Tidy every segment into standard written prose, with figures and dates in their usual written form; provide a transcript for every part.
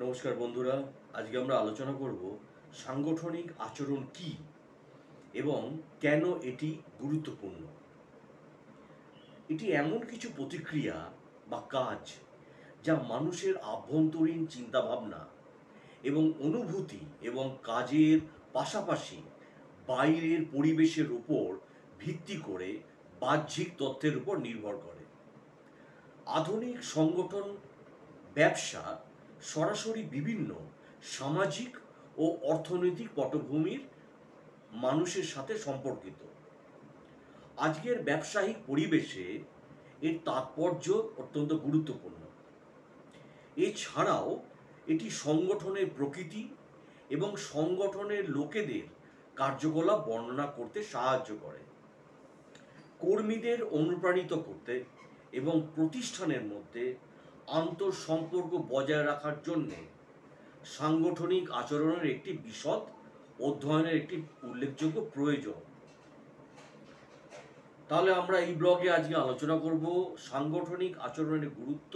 নমস্কার বন্ধুরা, আজকে আমরা আলোচনা করব সাংগঠনিক আচরণ কি এবং কেন এটি গুরুত্বপূর্ণ। এটি এমন কিছু প্রতিক্রিয়া বা কাজ যা মানুষের আভ্যন্তরীণ চিন্তাভাবনা এবং অনুভূতি এবং কাজের পাশাপাশি বাইরের পরিবেশের উপর ভিত্তি করে বাহ্যিক তথ্যের উপর নির্ভর করে। আধুনিক সংগঠন ব্যবসা সরাসরি বিভিন্ন সামাজিক ও অর্থনৈতিক পটভূমির মানুষের সাথে সম্পর্কিত। আজকের ব্যবসায়িক পরিবেশে এর তাৎপর্য অত্যন্ত গুরুত্বপূর্ণ। এছাড়াও এটি সংগঠনের প্রকৃতি এবং সংগঠনের লোকেদের কার্যকলাপ বর্ণনা করতে সাহায্য করে। কর্মীদের অনুপ্রাণিত করতে এবং প্রতিষ্ঠানের মধ্যে আন্তঃসম্পর্ক বজায় রাখার জন্য সাংগঠনিক আচরণের একটি বিশদ অধ্যয়নের একটি উল্লেখযোগ্য প্রয়োজন। তাহলে আমরা এই ব্লগে আজকে আলোচনা করব সাংগঠনিক আচরণের গুরুত্ব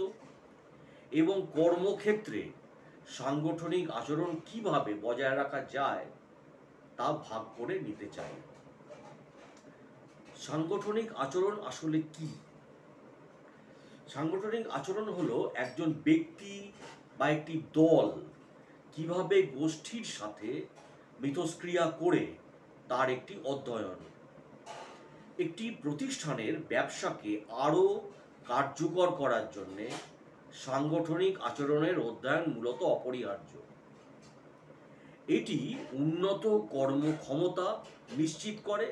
এবং কর্মক্ষেত্রে সাংগঠনিক আচরণ কিভাবে বজায় রাখা যায় তা ভাগ করে নিতে চাই। সাংগঠনিক আচরণ আসলে কি? সাংগঠনিক আচরণ হলো একজন ব্যক্তি বা একটি দল কিভাবে গোষ্ঠীর সাথে মিথস্ক্রিয়া করে তার একটি অধ্যয়ন। একটি প্রতিষ্ঠানের ব্যবসাকে আরও কার্যকর করার জন্য সাংগঠনিক আচরণের অধ্যয়ন মূলত অপরিহার্য। এটি উন্নত কর্মক্ষমতা নিশ্চিত করে,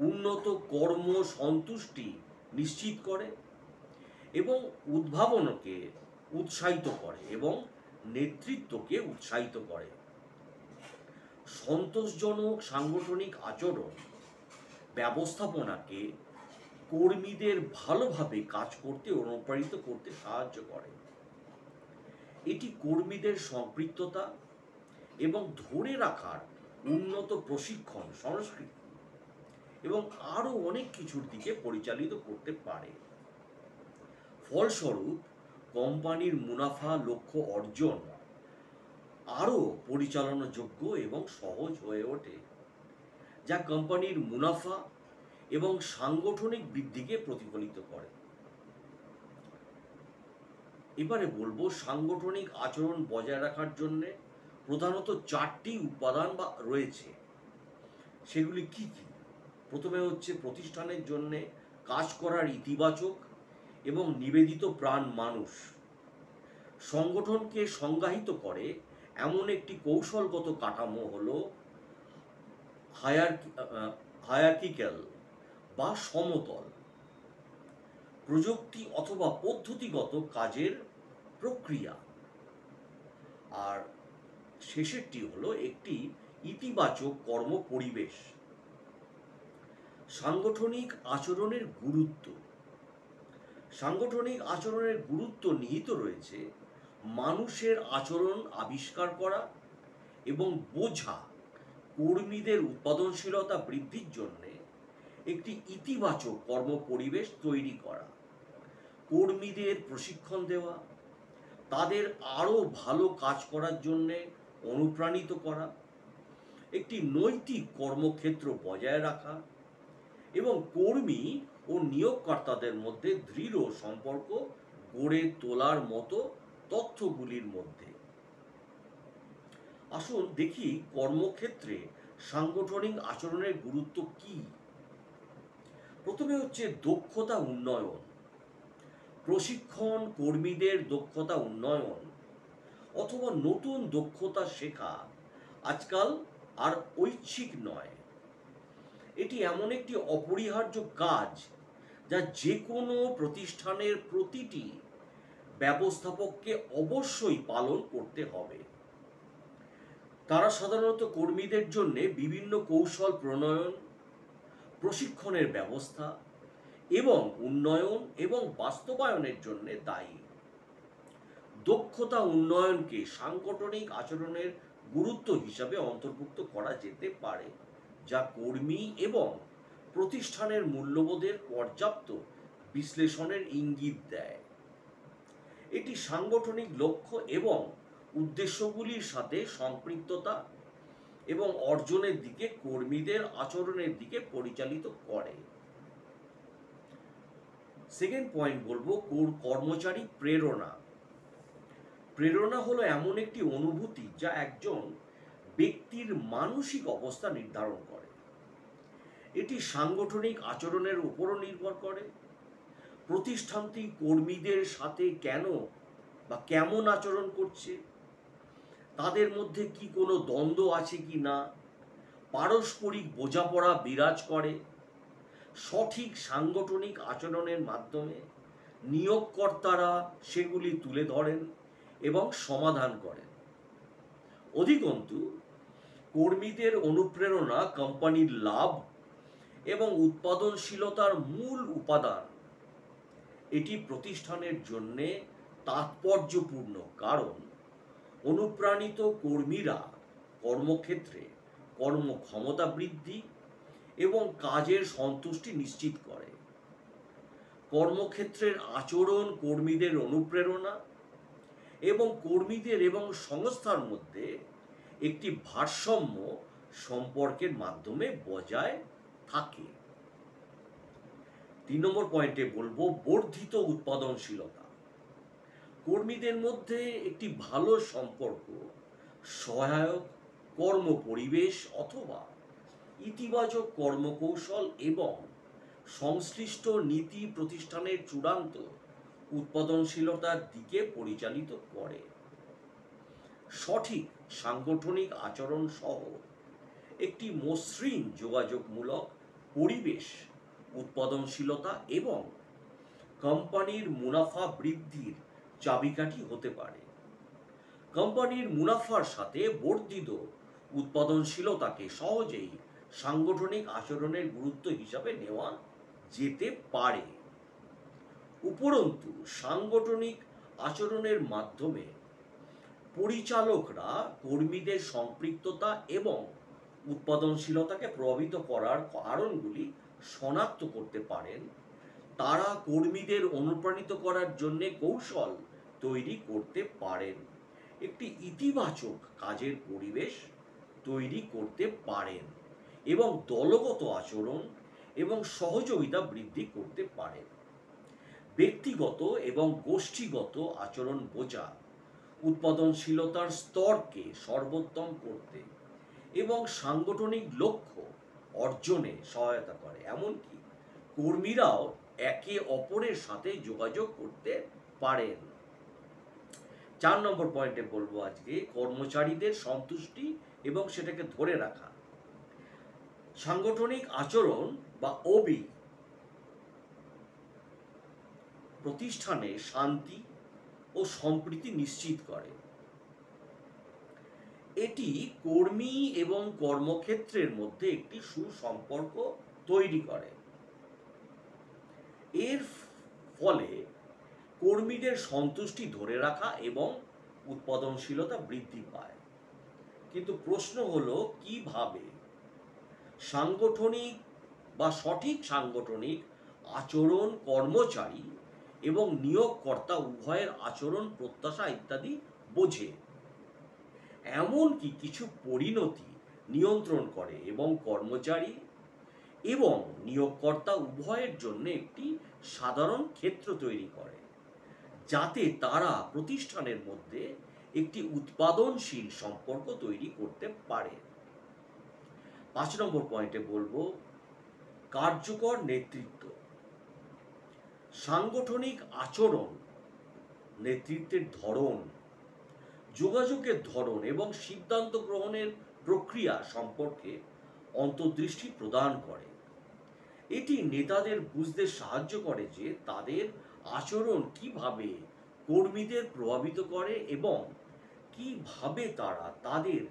উন্নত কর্ম সন্তুষ্টি নিশ্চিত করে এবং উদ্ভাবনকে উৎসাহিত করে এবং নেতৃত্বকে উৎসাহিত করে। সন্তোষজনক সাংগঠনিক আচরণ ব্যবস্থাপনাকে কর্মীদের ভালোভাবে কাজ করতে অনুপ্রাণিত করতে সাহায্য করে। এটি কর্মীদের সম্পৃক্ততা এবং ধরে রাখার উন্নত প্রশিক্ষণ সংস্কৃতি এবং আরও অনেক কিছুর দিকে পরিচালিত করতে পারে। ফলস্বরূপ কোম্পানির মুনাফা লক্ষ্য অর্জন আরও পরিচালনাযোগ্য এবং সহজ হয়ে ওঠে, যা কোম্পানির মুনাফা এবং সাংগঠনিক বৃদ্ধিকে প্রতিফলিত করে। এবারে বলবো সাংগঠনিক আচরণ বজায় রাখার জন্য প্রধানত 4টি উপাদান বা রয়েছে। সেগুলি কি কি? প্রথমে হচ্ছে প্রতিষ্ঠানের জন্য কাজ করার ইতিবাচক এবং নিবেদিত প্রাণ মানুষ। সংগঠনকে সংজ্ঞায়িত করে এমন একটি কৌশলগত কাঠামো হলো হায়ারার্কিক্যাল বা সমতল, প্রযুক্তি অথবা পদ্ধতিগত কাজের প্রক্রিয়া। আর শেষেরটি হলো একটি ইতিবাচক কর্ম পরিবেশ। সাংগঠনিক আচরণের গুরুত্ব। সাংগঠনিক আচরণের গুরুত্ব নিহিত রয়েছে মানুষের আচরণ আবিষ্কার করা এবং বোঝা, কর্মীদের উৎপাদনশীলতা বৃদ্ধির জন্য একটি ইতিবাচক কর্ম পরিবেশ তৈরি করা, কর্মীদের প্রশিক্ষণ দেওয়া, তাদের আরও ভালো কাজ করার জন্য অনুপ্রাণিত করা, একটি নৈতিক কর্মক্ষেত্র বজায় রাখা এবং কর্মী ও নিয়োগকর্তাদের মধ্যে দৃঢ় সম্পর্ক গড়ে তোলার মতো তথ্যগুলির মধ্যে। আসুন দেখি কর্মক্ষেত্রে সাংগঠনিক আচরণের গুরুত্ব কি। প্রথমে হচ্ছে দক্ষতা উন্নয়ন। প্রশিক্ষণ কর্মীদের দক্ষতা উন্নয়ন অথবা নতুন দক্ষতা শেখা আজকাল আর ঐচ্ছিক নয়। এটি এমন একটি অপরিহার্য কাজ যা যে কোনো প্রতিষ্ঠানের প্রতিটি ব্যবস্থাপককে অবশ্যই পালন করতে হবে। তারা সাধারণত কর্মীদের জন্য বিভিন্ন কৌশল প্রণয়ন, প্রশিক্ষণের ব্যবস্থা এবং উন্নয়ন এবং বাস্তবায়নের জন্য দায়ী। দক্ষতা উন্নয়নকে সাংগঠনিক আচরণের গুরুত্ব হিসাবে অন্তর্ভুক্ত করা যেতে পারে, যা কর্মী এবং প্রতিষ্ঠানের মূল্যবোধের পর্যাপ্ত বিশ্লেষণের ইঙ্গিত দেয়। এটি সাংগঠনিক লক্ষ্য এবং উদ্দেশ্যগুলির সাথে সম্পৃক্ততা এবং অর্জনের দিকে কর্মীদের আচরণের দিকে পরিচালিত করে। সেকেন্ড পয়েন্ট বলবো, কর্মচারী প্রেরণা। প্রেরণা হলো এমন একটি অনুভূতি যা একজন ব্যক্তির মানসিক অবস্থা নির্ধারণ করে। এটি সাংগঠনিক আচরণের উপরও নির্ভর করে। প্রতিষ্ঠানটি কর্মীদের সাথে কেন বা কেমন আচরণ করছে, তাদের মধ্যে কি কোনো দ্বন্দ্ব আছে কি না, পারস্পরিক বোঝাপড়া বিরাজ করে। সঠিক সাংগঠনিক আচরণের মাধ্যমে নিয়োগকর্তারা সেগুলি তুলে ধরেন এবং সমাধান করেন। অধিকন্তু কর্মীদের অনুপ্রেরণা কোম্পানির লাভ এবং উৎপাদনশীলতার মূল উপাদান। এটি প্রতিষ্ঠানের জন্যে তাৎপর্যপূর্ণ, কারণ অনুপ্রাণিত কর্মীরা কর্মক্ষেত্রে কর্মক্ষমতা বৃদ্ধি এবং কাজের সন্তুষ্টি নিশ্চিত করে। কর্মক্ষেত্রের আচরণ কর্মীদের অনুপ্রেরণা এবং কর্মীদের এবং সংস্থার মধ্যে একটি ভারসাম্য সম্পর্কের মাধ্যমে বজায় থাকে। 3 নম্বর পয়েন্টে বলবো বর্ধিত উৎপাদনশীলতা। কর্মীদের মধ্যে একটি ভালো সম্পর্ক সহায়ক কর্ম পরিবেশ অথবা ইতিবাচক কর্মকৌশল এবং সংশ্লিষ্ট নীতি প্রতিষ্ঠানের চূড়ান্ত উৎপাদনশীলতার দিকে পরিচালিত করে। সঠিক সাংগঠনিক আচরণ সহ একটি মসৃণ যোগাযোগমূলক পরিবেশ উৎপাদনশীলতা এবং কোম্পানির মুনাফা বৃদ্ধির চাবিকাঠি হতে পারে। কোম্পানির মুনাফার সাথে বর্ধিত উৎপাদনশীলতাকে সহজেই সাংগঠনিক আচরণের গুরুত্ব হিসাবে নেওয়া যেতে পারে। উপরন্তু সাংগঠনিক আচরণের মাধ্যমে পরিচালকরা কর্মীদের সম্পৃক্ততা এবং উৎপাদনশীলতাকে প্রভাবিত করার কারণগুলি শনাক্ত করতে পারেন। তারা কর্মীদের অনুপ্রাণিত করার জন্য কৌশল তৈরি করতে পারেন, একটি ইতিবাচক কাজের পরিবেশ তৈরি করতে পারেন এবং দলগত আচরণ এবং সহযোগিতা বৃদ্ধি করতে পারেন। ব্যক্তিগত এবং গোষ্ঠীগত আচরণ বোঝা উৎপাদনশীলতার স্তরকে সর্বোত্তম করতে এবং সাংগঠনিক লক্ষ্য অর্জনে সহায়তা করে। এমনকি কর্মীরাও একে অপরের সাথে যোগাযোগ করতে পারেন। 4 নম্বর পয়েন্টে বলবো আজকে কর্মচারীদের সন্তুষ্টি এবং সেটাকে ধরে রাখা। সাংগঠনিক আচরণ বা ওবি প্রতিষ্ঠানে শান্তি ও সম্প্রীতি নিশ্চিত করে। এটি কর্মী এবং কর্মক্ষেত্রের মধ্যে একটি সুসম্পর্ক তৈরি করে। এর ফলে কর্মীদের সন্তুষ্টি ধরে রাখা এবং উৎপাদনশীলতা বৃদ্ধি পায়। কিন্তু প্রশ্ন হলো কিভাবে সাংগঠনিক বা সঠিক সাংগঠনিক আচরণ কর্মচারী এবং নিয়োগকর্তা উভয়ের আচরণ প্রত্যাশা ইত্যাদি বোঝে, এমনকি কিছু পরিণতি নিয়ন্ত্রণ করে এবং কর্মচারী এবং নিয়োগকর্তা উভয়ের জন্য একটি সাধারণ ক্ষেত্র তৈরি করে যাতে তারা প্রতিষ্ঠানের মধ্যে একটি উৎপাদনশীল সম্পর্ক তৈরি করতে পারে। 5 নম্বর পয়েন্টে বলবো কার্যকর নেতৃত্ব। সাংগঠনিক আচরণ নেতৃত্বের ধরন, যোগাযোগের ধরন এবং সিদ্ধান্ত গ্রহণের প্রক্রিয়া সম্পর্কে অন্তর্দৃষ্টি প্রদান করে। এটি নেতাদের বুঝতে সাহায্য করে যে তাদের আচরণ কিভাবে কর্মীদের প্রভাবিত করে এবং কিভাবে তারা তাদের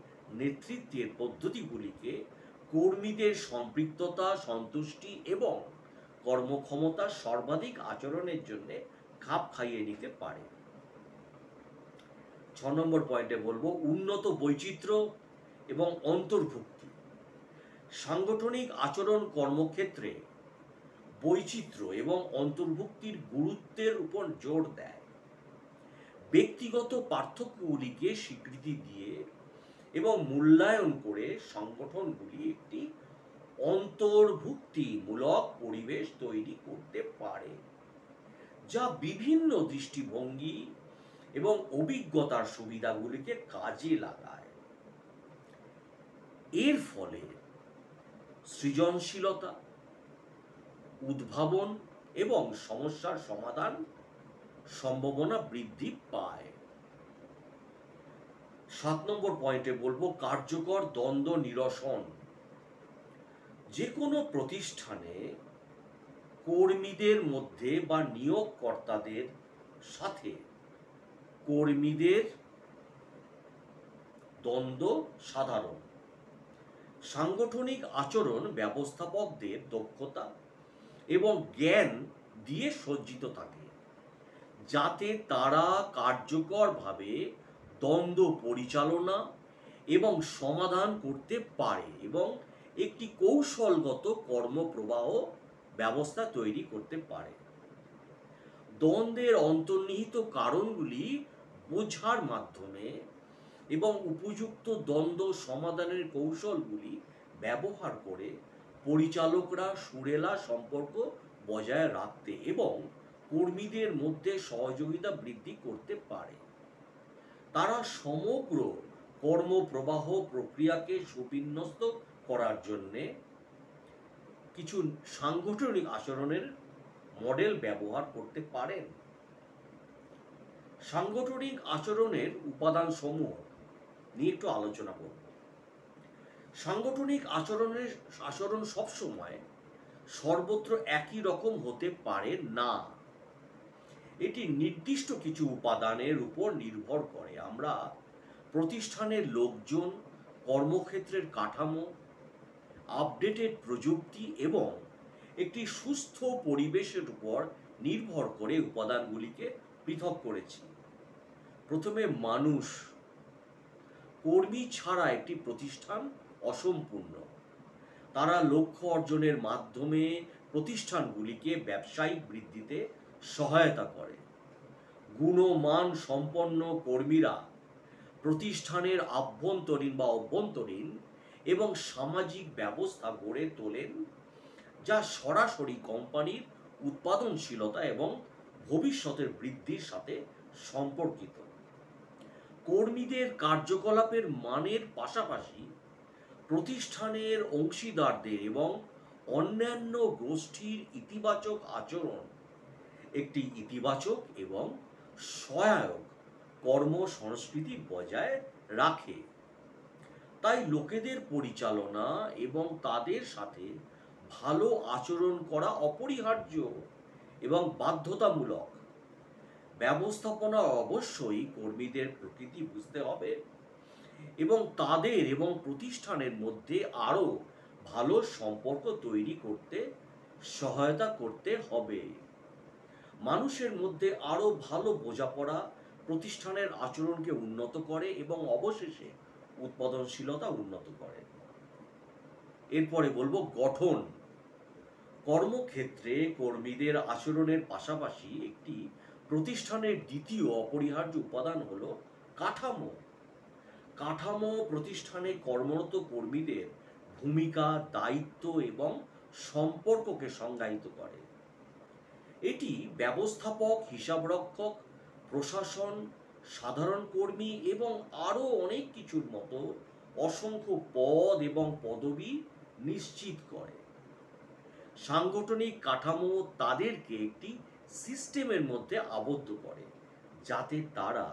নেতৃত্বের পদ্ধতিগুলিকে কর্মীদের সম্পৃক্ততা, সন্তুষ্টি এবং কর্মক্ষমতার সর্বাধিক আচরণের জন্য খাপ খাইয়ে নিতে পারে। 6 নম্বর পয়েন্টে বলবো উন্নত বৈচিত্র্য এবং অন্তর্ভুক্তি। সাংগঠনিক আচরণ কর্মক্ষেত্রে বৈচিত্র্য এবং অন্তর্ভুক্তির গুরুত্বের উপর জোর দেয়। ব্যক্তিগত পার্থক্যগুলিকে স্বীকৃতি দিয়ে এবং মূল্যায়ন করে সংগঠনগুলি একটি অন্তর্ভুক্তিমূলক পরিবেশ তৈরি করতে পারে, যা বিভিন্ন দৃষ্টিভঙ্গি এবং অভিজ্ঞতার সুবিধাগুলিকে কাজে লাগায়। এর ফলে সৃজনশীলতা, উদ্ভাবন এবং সমস্যার সমাধান সম্ভাবনা বৃদ্ধি পায়। 7 নম্বর পয়েন্টে বলবো কার্যকর দ্বন্দ্ব নিরসন। যে কোনো প্রতিষ্ঠানে কর্মীদের মধ্যে বা নিয়োগকর্তাদের সাথে কর্মীদের দ্বন্দ্ব সাধারণ। সাংগঠনিক আচরণ ব্যবস্থাপকদের দক্ষতা এবং জ্ঞান দিয়ে সজ্জিত থাকে, যাতে তারা কার্যকরভাবে দ্বন্দ্ব পরিচালনা এবং সমাধান করতে পারে এবং একটি কৌশলগত কর্মপ্রবাহ ব্যবস্থা তৈরি করতে পারে। দ্বন্দ্বের অন্তর্নিহিত কারণগুলি বোঝার মাধ্যমে এবং উপযুক্ত দ্বন্দ্ব সমাধানের কৌশলগুলি ব্যবহার করে পরিচালকরা সুরেলা সম্পর্ক বজায় রাখতে এবং কর্মীদের মধ্যে সহযোগিতা বৃদ্ধি করতে পারে। তারা সমগ্র কর্মপ্রবাহ প্রক্রিয়াকে সুবিন্যস্ত করার জন্যে কিছু সাংগঠনিক আচরণের মডেল ব্যবহার করতে পারেন। সাংগঠনিক আচরণের উপাদান সমূহ নিয়ে একটু আলোচনা করব। সাংগঠনিক আচরণ সবসময় সর্বত্র একই রকম হতে পারে না। এটি নির্দিষ্ট কিছু উপাদানের উপর নির্ভর করে। আমরা প্রতিষ্ঠানের লোকজন, কর্মক্ষেত্রের কাঠামো, আপডেটেড প্রযুক্তি এবং একটি সুস্থ পরিবেশের উপর নির্ভর করে উপাদানগুলিকে পৃথক করেছি। প্রথমে মানুষ। কর্মী ছাড়া একটি প্রতিষ্ঠান অসম্পূর্ণ। তারা লক্ষ্য অর্জনের মাধ্যমে প্রতিষ্ঠানগুলিকে ব্যবসায়িক বৃদ্ধিতে সহায়তা করে। গুণমান সম্পন্ন কর্মীরা প্রতিষ্ঠানের অভ্যন্তরীণ এবং সামাজিক ব্যবস্থা গড়ে তোলেন, যা সরাসরি কোম্পানির উৎপাদনশীলতা এবং ভবিষ্যতের বৃদ্ধির সাথে সম্পর্কিত। কর্মীদের কার্যকলাপের মানের পাশাপাশি প্রতিষ্ঠানের অংশীদারদের এবং অন্যান্য গোষ্ঠীর ইতিবাচক আচরণ একটি ইতিবাচক এবং সহায়ক কর্মসংস্কৃতি বজায় রাখে। তাই লোকেদের পরিচালনা এবং তাদের সাথে ভালো আচরণ করা অপরিহার্য এবং বাধ্যতামূলক। ব্যবস্থাপনা অবশ্যই কর্মীদের প্রকৃতি বুঝতে হবে এবং তাদের এবং প্রতিষ্ঠানের মধ্যে আরও ভালো সম্পর্ক তৈরি করতে সহায়তা করতে হবে। মানুষের মধ্যে আরও ভালো বোঝাপড়া প্রতিষ্ঠানের আচরণকে উন্নত করে এবং অবশেষে উৎপাদনশীলতা উন্নত করে। এরপরে বলবো গঠন। কর্মক্ষেত্রে কর্মীদের আচরণের পাশাপাশি একটি প্রতিষ্ঠানের দ্বিতীয় অপরিহার্য উপাদান হলো কাঠামো। কাঠামো প্রতিষ্ঠানে কর্মরত কর্মীদের ভূমিকা, দায়িত্ব এবং সম্পর্ককে সংজ্ঞায়িত করে। এটি ব্যবস্থাপক, হিসাবরক্ষক, প্রশাসন, সাধারণ কর্মী এবং আরও অনেক কিছুর মতো অসংখ্য পদ এবং পদবি নিশ্চিত করে। সাংগঠনিক কাঠামো তাদেরকে একটি সিস্টেমের মধ্যে আবদ্ধ করে, যাতে তারা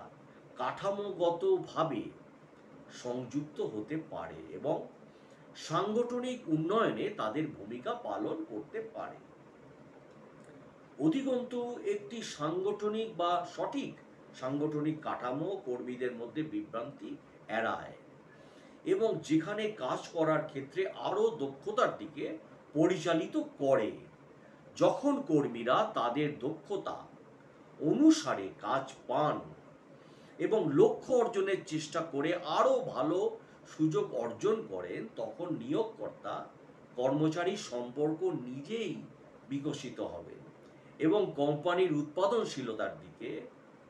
কাঠামোগতভাবে সংযুক্ত হতে পারে এবং সাংগঠনিক উন্নয়নে তাদের ভূমিকা পালন করতে পারে। অধিকন্তু একটি সাংগঠনিক বা সঠিক সাংগঠনিক কাঠামো কর্মীদের মধ্যে বিভ্রান্তি এড়ায় এবং যেখানে কাজ করার ক্ষেত্রে আরও দক্ষতার দিকে পরিচালিত করে। যখন কর্মীরা তাদের দক্ষতা অনুসারে কাজ পান এবং লক্ষ্য অর্জনের চেষ্টা করে আরও ভালো সুযোগ অর্জন করেন, তখন নিয়োগকর্তা কর্মচারী সম্পর্ক নিজেই বিকশিত হবে এবং কোম্পানির উৎপাদনশীলতার দিকে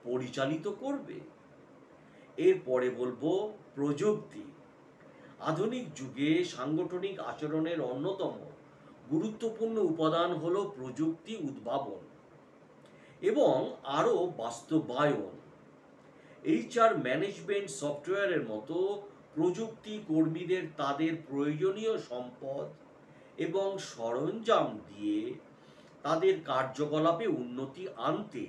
পরিচালিত করবে। এরপরে বলবো প্রযুক্তি। আধুনিক যুগে সাংগঠনিক আচরণের অন্যতম গুরুত্বপূর্ণ উপাদান হলো প্রযুক্তি উদ্ভাবন এবং আরও বাস্তবায়ন। এইচআর ম্যানেজমেন্ট সফটওয়্যারের মতো প্রযুক্তি কর্মীদের তাদের প্রয়োজনীয় সম্পদ এবং সরঞ্জাম দিয়ে তাদের কার্যকলাপে উন্নতি আনতে,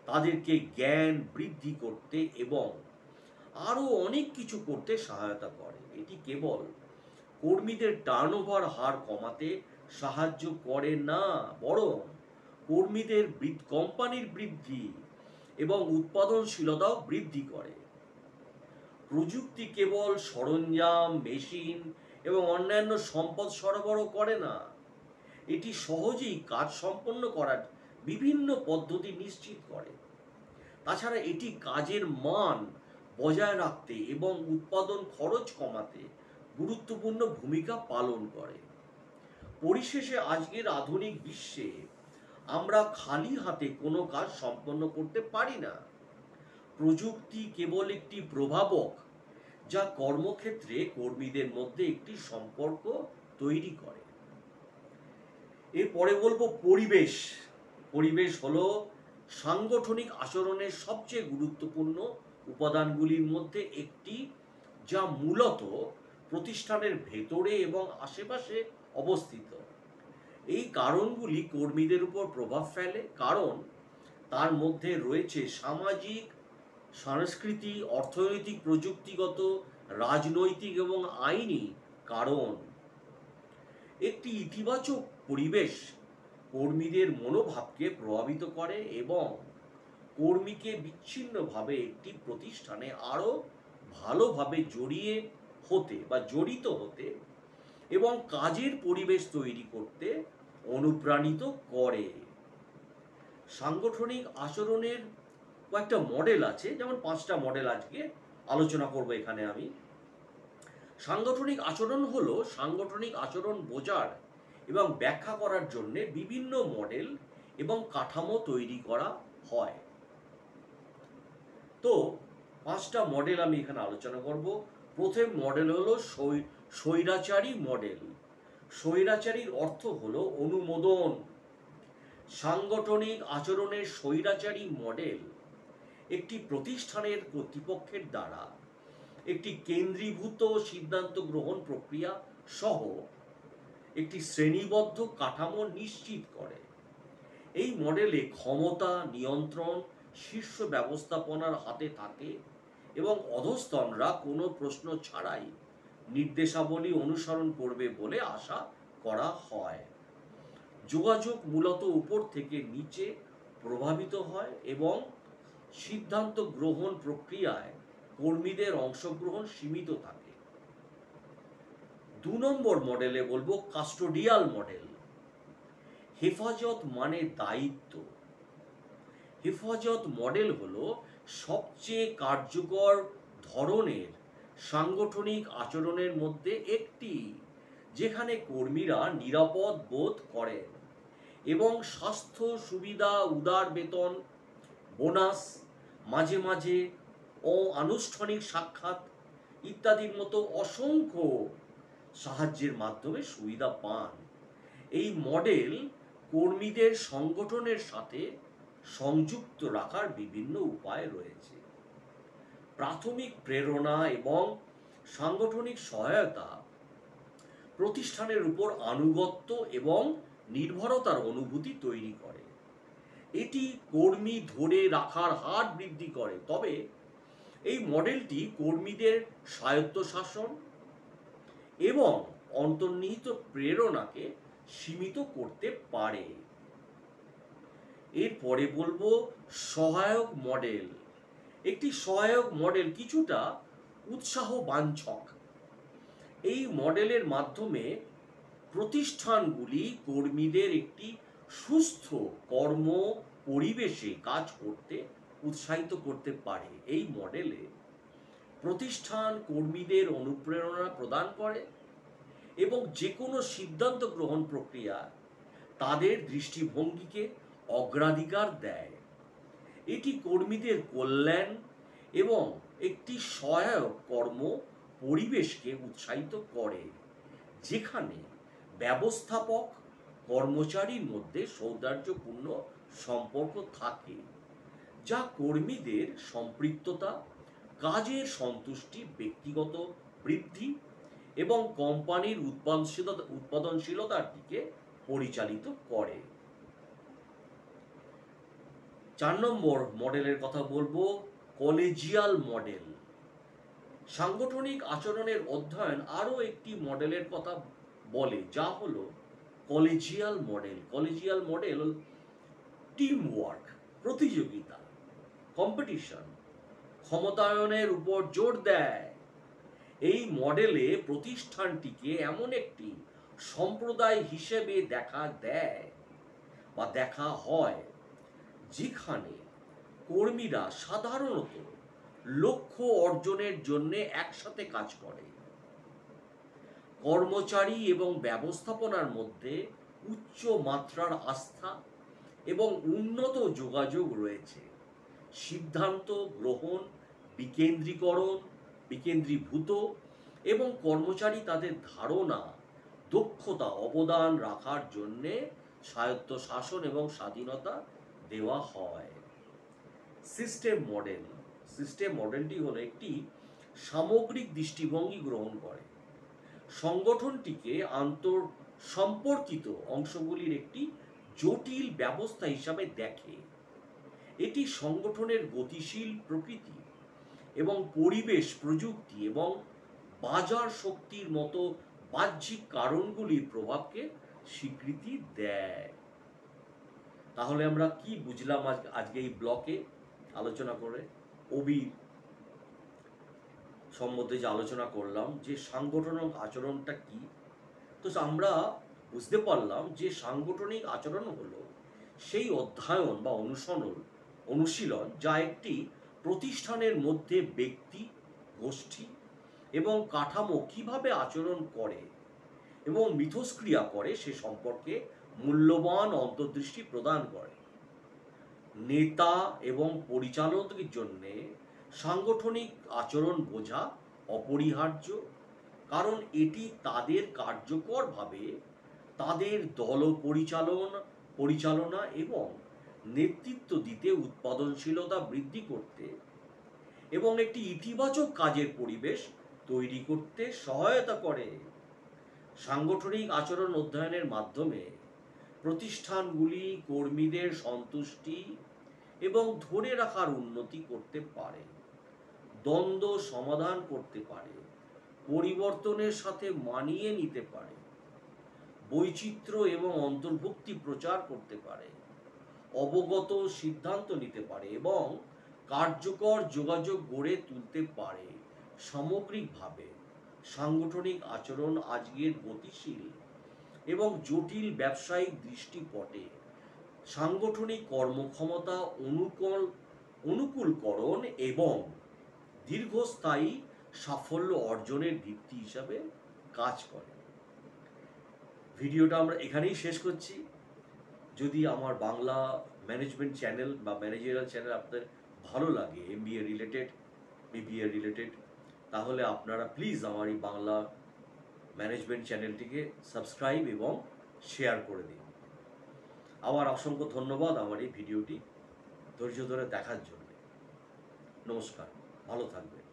তাদেরকে জ্ঞান বৃদ্ধি করতে এবং আরও অনেক কিছু করতে সহায়তা করে। এটি কেবল কর্মীদের টার্নওভার হার কমাতে সাহায্য করে না, বরং কর্মীদের কোম্পানির বৃদ্ধি এবং উৎপাদনশীলতাও বৃদ্ধি করে। প্রযুক্তি কেবল সরঞ্জাম, মেশিন এবং অন্যান্য সম্পদ সরবরাহ করে না, এটি সহজেই কাজ সম্পন্ন করার বিভিন্ন পদ্ধতি নিশ্চিত করে। তাছাড়া এটি কাজের মান বজায় রাখতে এবং উৎপাদন খরচ কমাতে গুরুত্বপূর্ণ ভূমিকা পালন করে। পরিশেষে আজকের আধুনিক বিশ্বে আমরা খালি হাতে কোনো কাজ সম্পন্ন করতে পারি না। প্রযুক্তি কেবল একটি প্রভাবক যা কর্মক্ষেত্রে কর্মীদের মধ্যে একটি সম্পর্ক তৈরি করে। এরপরে বলবো পরিবেশ। পরিবেশ হলো সাংগঠনিক আচরণের সবচেয়ে গুরুত্বপূর্ণ উপাদানগুলির মধ্যে একটি, যা মূলত প্রতিষ্ঠানের ভেতরে এবং আশেপাশে অবস্থিত। এই কারণগুলি কর্মীদের উপর প্রভাব ফেলে, কারণ তার মধ্যে রয়েছে সামাজিক, সাংস্কৃতিক, অর্থনৈতিক, প্রযুক্তিগত, রাজনৈতিক এবং আইনি কারণ। একটি ইতিবাচক পরিবেশ কর্মীদের মনোভাবকে প্রভাবিত করে এবং কর্মীকে বিচ্ছিন্নভাবে একটি প্রতিষ্ঠানে আরও ভালোভাবে জড়িত হতে এবং কাজের পরিবেশ তৈরি করতে অনুপ্রাণিত করে। সাংগঠনিক আচরণের কয়েকটা মডেল আছে, যেমন 5টা মডেল আজকে আলোচনা করব এখানে আমি। সাংগঠনিক আচরণ হলো সাংগঠনিক আচরণ বোঝার এবং ব্যাখ্যা করার জন্য বিভিন্ন মডেল এবং কাঠামো তৈরি করা হয়। তো 5টা মডেল আমি এখানে আলোচনা করব। প্রথম মডেল হলো স্বৈরাচারী মডেল। স্বৈরাচারীর অর্থ হলো অনুমোদন। সাংগঠনিক আচরণের স্বৈরাচারী মডেল একটি প্রতিষ্ঠানের কর্তৃপক্ষের দ্বারা একটি কেন্দ্রীভূত সিদ্ধান্ত গ্রহণ প্রক্রিয়া সহ একটি শ্রেণীবদ্ধ কাঠামো নিশ্চিত করে। এই মডেলে ক্ষমতা নিয়ন্ত্রণ শীর্ষ ব্যবস্থাপনার হাতে থাকে এবং অধস্তনরা কোনো প্রশ্ন ছাড়াই নির্দেশাবলী অনুসরণ করবে বলে আশা করা হয়। যোগাযোগ মূলত উপর থেকে নিচে প্রভাবিত হয় এবং সিদ্ধান্ত গ্রহণ প্রক্রিয়ায় কর্মীদের অংশগ্রহণ সীমিত থাকে। 2 নম্বর মডেলে বলবো কাস্টোডিয়াল মডেল। হেফাজত মানে দায়িত্ব। হেফাজত মডেল হলো সবচেয়ে কার্যকর ধরনের সাংগঠনিক আচরণের মধ্যে একটি, যেখানে কর্মীরা নিরাপদ বোধ করেন এবং স্বাস্থ্য সুবিধা, উদার বেতন, বোনাস, মাঝে মাঝে অনানুষ্ঠানিক সাক্ষাৎ ইত্যাদির মতো অসংখ্য সাহায্যের মাধ্যমে সুবিধা পান। এই মডেল কর্মীদের সংগঠনের সাথে সংযুক্ত রাখার বিভিন্ন উপায় রয়েছে। প্রাথমিক প্রেরণা এবং সাংগঠনিক সহায়তা প্রতিষ্ঠানের উপর আনুগত্য এবং নির্ভরতার অনুভূতি তৈরি করে। এটি কর্মী ধরে রাখার হার বৃদ্ধি করে, তবে এই মডেলটি কর্মীদের স্বায়ত্তশাসন এবং অন্তর্নিহিত প্রেরণাকে সীমিত করতে পারে। এরপরে বলবো সহায়ক মডেল। একটি সহায়ক মডেল কিছুটা উৎসাহবাঞ্ছক। এই মডেলের মাধ্যমে প্রতিষ্ঠানগুলি কর্মীদের একটি সুস্থ কর্ম পরিবেশে কাজ করতে উৎসাহিত করতে পারে। এই মডেলে প্রতিষ্ঠান কর্মীদের অনুপ্রেরণা প্রদান করে এবং যে কোনো সিদ্ধান্ত গ্রহণ প্রক্রিয়া তাদের দৃষ্টিভঙ্গিকে অগ্রাধিকার দেয়। এটি কর্মীদের কল্যাণ এবং একটি সহায়ক কর্ম পরিবেশকে উৎসাহিত করে, যেখানে ব্যবস্থাপক কর্মচারীর মধ্যে সৌহার্দ্যপূর্ণ সম্পর্ক থাকে, যা কর্মীদের সম্পৃক্ততা, কাজের সন্তুষ্টি, ব্যক্তিগত বৃদ্ধি এবং কোম্পানির উৎপাদনশীলতার দিকে পরিচালিত করে। 4 নম্বর মডেলের কথা বলবো, কলেজিয়াল মডেল। সাংগঠনিক আচরণের অধ্যয়ন আরও একটি মডেলের কথা বলে, যা হলো collegial model. Collegial model team work, প্রতিযোগিতা, কম্পিটিশন, ক্ষমতায়নের উপর জোর দেয়। এই মডেলে প্রতিষ্ঠানটিকে এমন একটি সম্প্রদায় হিসেবে দেখা হয় যেখানে কর্মীরা সাধারণত লক্ষ্য অর্জনের জন্য একসাথে কাজ করে। কর্মচারী এবং ব্যবস্থাপনার মধ্যে উচ্চ মাত্রার আস্থা এবং উন্নত যোগাযোগ রয়েছে। সিদ্ধান্ত গ্রহণ বিকেন্দ্রীভূত এবং কর্মচারী তাদের ধারণা, দক্ষতা অবদান রাখার জন্যে স্বায়ত্তশাসন এবং স্বাধীনতা দেওয়া হয়। সিস্টেম মডেলটি হলো একটি সামগ্রিক দৃষ্টিভঙ্গি গ্রহণ করে, সংগঠনটিকে আন্তঃসম্পর্কিত অংশগুলির একটি জটিল ব্যবস্থা হিসাবে দেখে। এটি সংগঠনের গতিশীল প্রকৃতি এবং পরিবেশ, প্রযুক্তি এবং বাজার শক্তির মতো বাহ্যিক কারণগুলির প্রভাবকে স্বীকৃতি দেয়। তাহলে আমরা কি বুঝলাম আজকে এই ব্লকে আলোচনা করে? ওবির সম্বন্ধে যে আলোচনা করলাম, যে সাংগঠনিক আচরণটা কি, তো আমরা বুঝতে পারলাম যে সাংগঠনিক আচরণ হলো সেই অধ্যয়ন বা অনুশীলন যা একটি প্রতিষ্ঠানের মধ্যে ব্যক্তি, গোষ্ঠী এবং কাঠামো কিভাবে আচরণ করে এবং মিথস্ক্রিয়া করে সে সম্পর্কে মূল্যবান অন্তর্দৃষ্টি প্রদান করে। নেতা এবং পরিচালকদের জন্য সাংগঠনিক আচরণ বোঝা অপরিহার্য, কারণ এটি তাদের কার্যকরভাবে তাদের দল পরিচালনা এবং নেতৃত্ব দিতে, উৎপাদনশীলতা বৃদ্ধি করতে এবং একটি ইতিবাচক কাজের পরিবেশ তৈরি করতে সহায়তা করে। সাংগঠনিক আচরণ অধ্যয়নের মাধ্যমে প্রতিষ্ঠানগুলি কর্মীদের সন্তুষ্টি এবং ধরে রাখার উন্নতি করতে পারে, দ্বন্দ্ব সমাধান করতে পারে, পরিবর্তনের সাথে মানিয়ে নিতে পারে, বৈচিত্র্য এবং অন্তর্ভুক্তি প্রচার করতে পারে, অবগত সিদ্ধান্ত নিতে পারে এবং কার্যকর যোগাযোগ গড়ে তুলতে পারে। সামগ্রিকভাবে সাংগঠনিক আচরণ আজকের গতিশীল এবং জটিল ব্যবসায়িক দৃষ্টিপটে সাংগঠনিক কর্মক্ষমতা অনুকূলকরণ এবং দীর্ঘস্থায়ী সাফল্য অর্জনের ভিত্তি হিসাবে কাজ করে। ভিডিওটা আমরা এখানেই শেষ করছি। যদি আমার বাংলা ম্যানেজমেন্ট চ্যানেল বা ম্যানেজারিয়াল চ্যানেল আপনাদের ভালো লাগে, MBA রিলেটেড, BBA রিলেটেড, তাহলে আপনারা প্লিজ আমার এই বাংলা ম্যানেজমেন্ট চ্যানেলটিকে সাবস্ক্রাইব এবং শেয়ার করে দিন। আমার অসংখ্য ধন্যবাদ আমার এই ভিডিওটি ধৈর্য ধরে দেখার জন্য। নমস্কার, ভালো থাকবেন।